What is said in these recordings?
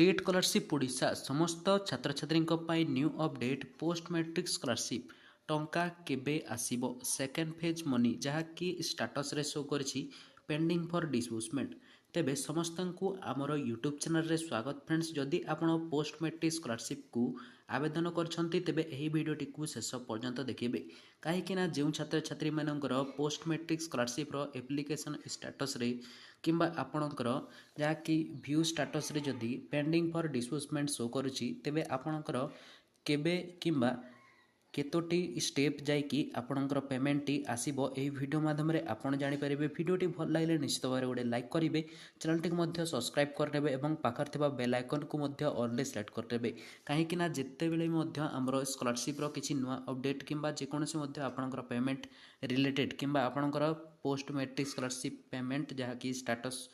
State scholarship Odisha समस्त छात्र छात्री new update post matric scholarship टंका केबे आसीबो सेकेंड फेज मनी जहाँकि स्टाटस रे शो करछि पेंडिंग फॉर डिसबर्समेंट। तेबे समस्त को आमर यूट्यूब चैनल रे स्वागत फ्रेंड्स। जदि आपण पोस्ट मैट्रिक स्कॉलरशिप को आवेदन करछंती तेबे एही वीडियोटी को शेष पर्यंत देखिबे, कहीं जो छात्र छात्री मानकर पोस्ट मैट्रिक स्कॉलरशिप रो एप्लिकेशन स्टेटस रे किंबा आपणकर जहाँकि व्यू स्टेटस रे जदि पेंडिंग फॉर डिसबर्समेंट शो करुछि तेबे आपणकर केबे किंबा केतोटी स्टेप जाइकी आपणकर पेमेंट आसीबो एही वीडियो माध्यम रे आपण जानि परिबे। वीडियोटी भल लागले निश्चित भाव गोटे लाइक करेंगे, चैनल टी मध्य सब्सक्राइब करदेबे और पाखर थिबा बेल आइकन को मध्य ऑल रे सेलेक्ट करदेबे, कहीं जिते बेले मध्य हमर स्कॉलरशिप रो किछि नुआ अपडेट किंबा जेकोनोसी मध्य आपणकर पेमेंट रिलेटेड किंबा आपणकर पोस्ट मैट्रिक स्कॉलरशिप पेमेंट जहाँकि स्टेटस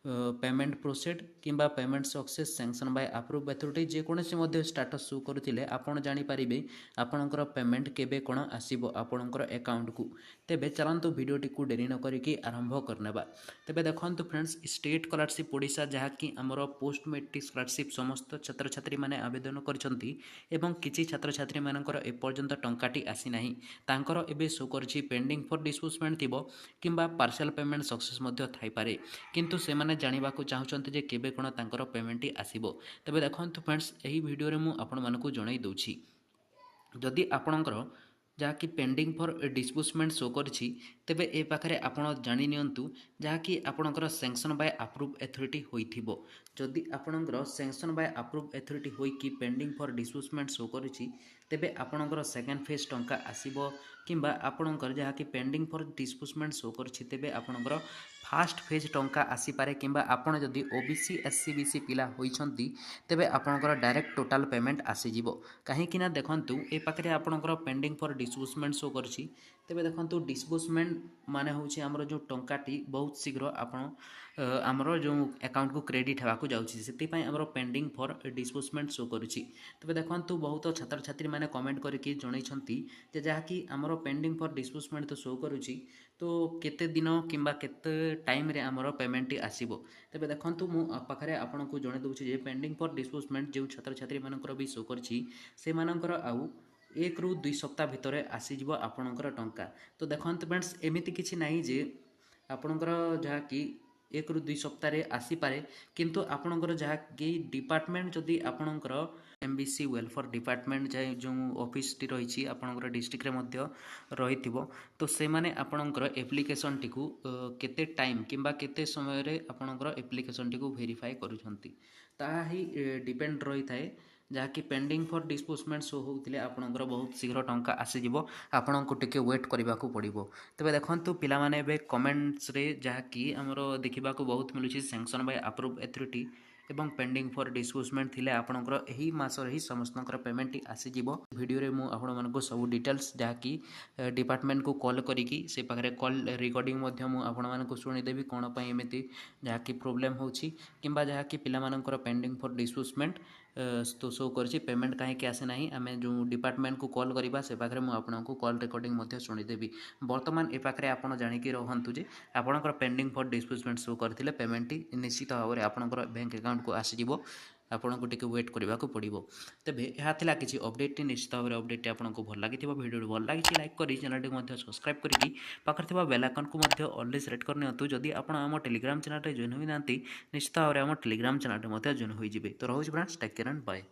पेमेंट प्रोसेड किंबा payment success sanction by approve authority जेकोनोसी मध्य स्टेटस शो करुथिले आपण जानि परिबे आपणकर पेमेंट केबे कोन आसीबो आपणकर अकाउंट को। तेबे चलंतु वीडियोटी को डेरी न करिकी आरंभ करनेबा। तेबे देखंतु फ्रेंड्स, स्टेट स्कॉलरशिप ओडिशा जहाँकि हमर पोस्ट मैट्रिक स्कॉलरशिप समस्त छात्र छात्री माने आवेदन करछंती एवं किछि छात्र छात्री मानकर एपर्यंत टंकाटी आसी नाही, तांकर एबे शो करछि पेंडिंग फॉर डिसबर्समेंट थिबो किंबा पार्शियल पेमेंट सक्सेस मध्य थाई पारे, किंतु से माने जानिबाकू चाहुचंती जे केबे कोन तांकर पेमेंट आसीबो। तेबे देखंतु फ्रेंड्स, एही वीडियो रे मु आपण मानकू जणाई दउछि जदि आपणकर जहाँकि पेंडिंग फॉर डिसबर्समेंट शो करछि तेबे ए पाखरे आपण जानि नियंतु जहाँकि आपणकर सैंक्शन बाय अप्रूव अथॉरिटी होइथिबो। जदि आपणकर सैंक्शन बाय अप्रूव अथॉरिटी होइकी पेंडिंग फॉर डिसबर्समेंट शो करछि तेबे आपणकर सेकेंड फेज टंका आसीबो किंबा आपणकर जहाँकि पेंडिंग फॉर डिसबर्समेंट शो करछि तेबे आपणकर फास्ट फेज टंका आसी पारे किंबा आपण जदि ओबीसी एससी बीसी पिला होइछंती तेबे आपणकर डायरेक्ट टोटल पेमेंट आसी जिवो। कहीं देखंतु ए पाखरे आपणकर पेंडिंग फॉर डिसबर्समेंट शो करछि तेबे देखंतु डिसबर्समेंट माने होछि हमर जो टंकाटी बहुत शीघ्र आपण हमर जो अकाउंट को क्रेडिट हेबाकू जाउछि सेति पई हमर पेंडिंग फॉर डिसबर्समेंट शो करछि। तेबे देखंतु बहुत छात्र छात्री माने कमेंट करके जणैछंती जे जहाँकि हमर पेंडिंग फॉर डिसबर्समेंट तो शो करुछि तो केते दिन किंबा केते टाइम रे हमर पेमेंट आसीबो। तेबे देखंतु मु पाखरे आपनको जणे दउछि जे पेंडिंग फॉर डिसबर्समेंट जो छात्र छात्री मानकर भी शो करछि से मानकर आउ 1 ରୁ 2 सप्ताह भितर आसीजिवो आपणकर टंका। तो देखंतु फ्रेंड्स, एमिति किछि नाही जे आपणकर जहाँकि 1 ରୁ 2 सप्ताह रे आसी पारे, किंतु आपणकर जहाँकि डिपार्टमेंट जदि आपणकर एमबीसी वेलफेयर डिपार्टमेंट जाय जो ऑफिस टी रही आपणकर डिस्ट्रिक्ट रे मध्य रहिथिबो तो से माने आपणकर एप्लिकेशन टी को केते टाइम किंबा केते समय रे आपणकर एप्लिकेशन टी को वेरीफाई करूछंती ता ही डिपेंड रही थाए। जहाँकि पेंडिंग फॉर डिसबर्समेंट शो होउतिले आपणकर बहुत शीघ्र टंका आसीजिवो, आपणको टिके वेट करबाकू पड़िबो। तबे देखंतु पिला माने बे कमेंट्स रे जहाँकि हमरो देखिबाकू बहुत मिलुछि सैंक्शन बाय अप्रूव अथॉरिटी एवं पेंडिंग फॉर डिसबर्समेंट थिले आपणकर एही मासर ही समस्तकर पेमेंट आसीजिवो। वीडियो रे मु आपण मानको सब डिटेल्स जहाँकि डिपार्टमेंट को कॉल करिकी से पाखरे कॉल रिकॉर्डिंग मध्य मु आपण मानको सुनि देबी कोन पई एमिति जहाँकि प्रॉब्लम होछि किंबा जहाँकि पिला मानकर पेंडिंग फॉर डिसबर्समेंट तो शो करछि पेमेंट कहीं आसे ना आम जो डिपार्टमेंट को कॉल करवा से पाखे मुझे आपको कॉल रिकॉर्डिंग शुणीदेवी। बर्तमान ए पाखे आप जाणिकी रहतु जे आपणकर पेंडिंग फॉर डिसबर्समेंट शो करते पेमेंट निश्चित भाव में आपणकर बैंक अकाउंट को आसीजिवो, आपको टिके वेट करने को पड़ो। तेबे यह थिला किसी अपडेट निश्चित भाव में अपडेट आपको भल लगी वीडियो भल लगी लाइक करी चैनल टी सब्सक्राइब करी पाखर बेल आइकन को ऑलवेज सेलेक्ट करनी। जदि आप आम टेलीग्राम चैनल जॉइन होना निश्चित भाव में आम टेलीग्राम चैनल जॉइन हो। तो रोज friends, take care and bye.